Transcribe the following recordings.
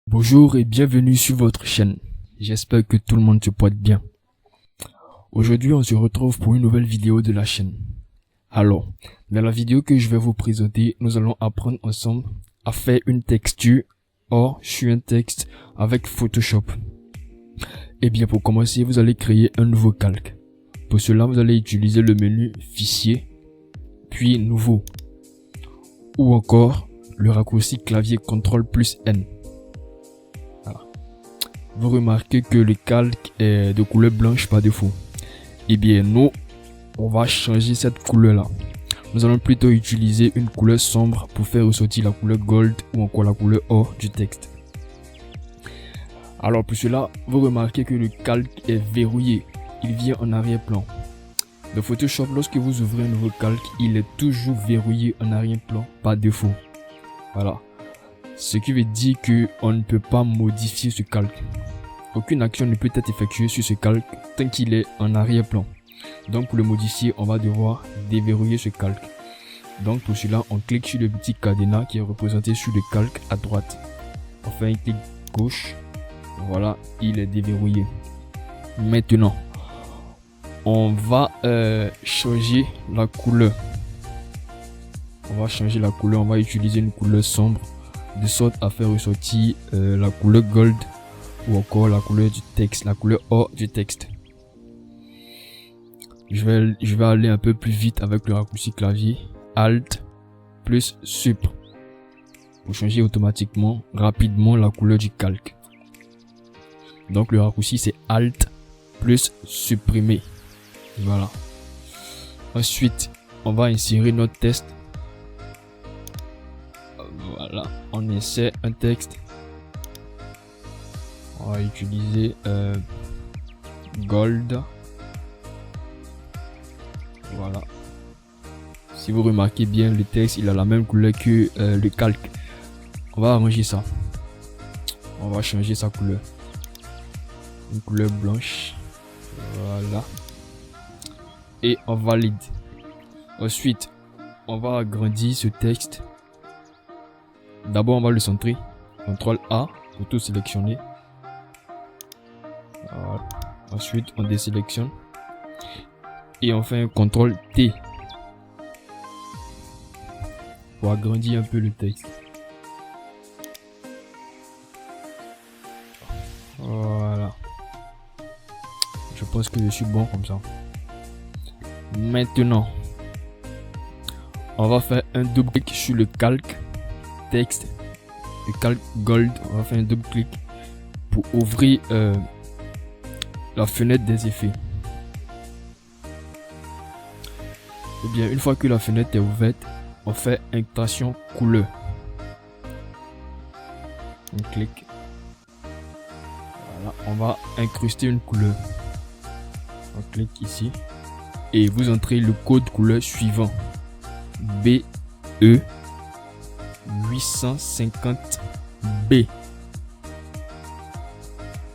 Bonjour et bienvenue sur votre chaîne. J'espère que tout le monde se porte bien. Aujourd'hui, on se retrouve pour une nouvelle vidéo de la chaîne. Alors, dans la vidéo que je vais vous présenter, nous allons apprendre ensemble à faire une texture sur un texte avec Photoshop. Et bien, pour commencer, vous allez créer un nouveau calque. Pour cela, vous allez utiliser le menu Fichier, puis Nouveau, ou encore le raccourci clavier CTRL+N. Voilà. Vous remarquez que le calque est de couleur blanche par défaut. Et bien, nous, on va changer cette couleur là. Nous allons plutôt utiliser une couleur sombre pour faire ressortir la couleur gold ou encore la couleur or du texte. Alors pour cela, vous remarquez que le calque est verrouillé. Il vient en arrière-plan. Dans Photoshop, lorsque vous ouvrez un nouveau calque, il est toujours verrouillé en arrière-plan par défaut. Voilà. Ce qui veut dire qu'on ne peut pas modifier ce calque. Aucune action ne peut être effectuée sur ce calque tant qu'il est en arrière-plan. Donc pour le modifier, on va devoir déverrouiller ce calque. Donc pour cela, on clique sur le petit cadenas qui est représenté sur le calque à droite. On fait un clic gauche. Voilà, il est déverrouillé. Maintenant, on va changer la couleur. On va utiliser une couleur sombre de sorte à faire ressortir la couleur gold ou encore la couleur du texte, la couleur or du texte. Je vais aller un peu plus vite avec le raccourci clavier Alt plus Sup pour changer automatiquement rapidement la couleur du calque. Donc le raccourci c'est Alt plus supprimer. Voilà. Ensuite, on va insérer notre texte. Voilà, on insère un texte. On va utiliser gold. Voilà. Si vous remarquez bien, le texte il a la même couleur que le calque. On va arranger ça. On va changer sa couleur. Une couleur blanche. Voilà. Et on valide. Ensuite, on va agrandir ce texte. D'abord, on va le centrer. CTRL A pour tout sélectionner. Voilà. Ensuite, on désélectionne. Et on fait un CTRL T pour agrandir un peu le texte. Voilà. Je pense que je suis bon comme ça. Maintenant, on va faire un double clic sur le calque texte, le calque gold. On va faire un double clic pour ouvrir la fenêtre des effets. Et bien, une fois que la fenêtre est ouverte, on fait incrustation couleur. On clique. Voilà, on va incruster une couleur. On clique ici. Et vous entrez le code couleur suivant. BE 850B.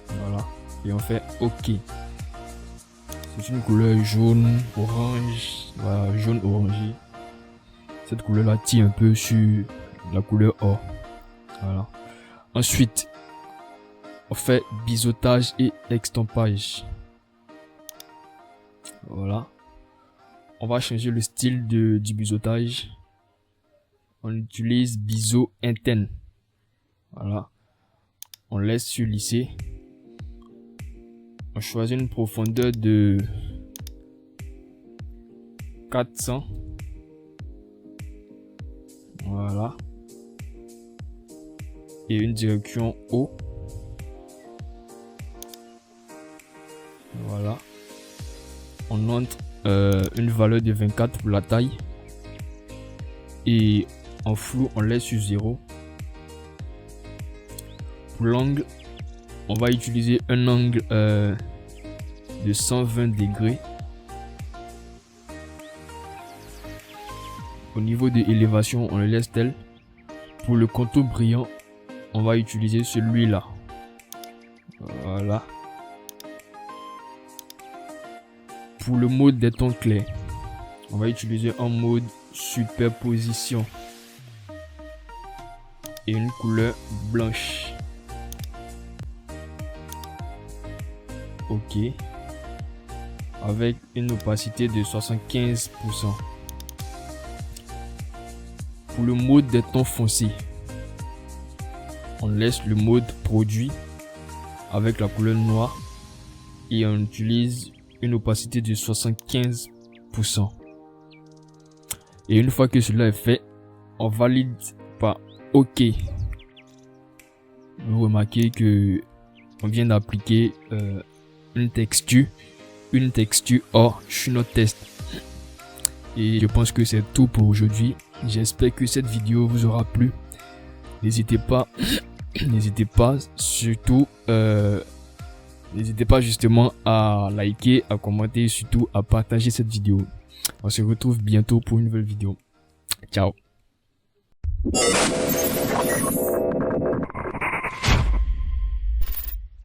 Voilà. Et on fait OK. C'est une couleur jaune, orange. Voilà, jaune orangé. Cette couleur là tire un peu sur la couleur or. Voilà. Ensuite, on fait biseautage et extampage. Voilà. On va changer le style du biseautage. On utilise biseau interne. Voilà. On laisse sur lisser. On choisit une profondeur de 400. Voilà. Et une direction haut. Voilà. On entre une valeur de 24 pour la taille. Et en flou, on laisse sur 0. Pour l'angle, on va utiliser un angle de 120 degrés. Au niveau de l'élévation, on le laisse tel. Pour le contour brillant, on va utiliser celui-là. Voilà. Pour le mode des tons clairs, on va utiliser un mode superposition et une couleur blanche. Ok, avec une opacité de 75%. Pour le mode des tons foncés, on laisse le mode produit avec la couleur noire et on utilise une opacité de 75%. Et une fois que cela est fait, on valide par OK. Vous remarquez que on vient d'appliquer une texture hors sur notre test. Et je pense que c'est tout pour aujourd'hui. J'espère que cette vidéo vous aura plu. N'hésitez pas surtout n'hésitez pas justement à liker, à commenter et surtout à partager cette vidéo. On se retrouve bientôt pour une nouvelle vidéo. Ciao.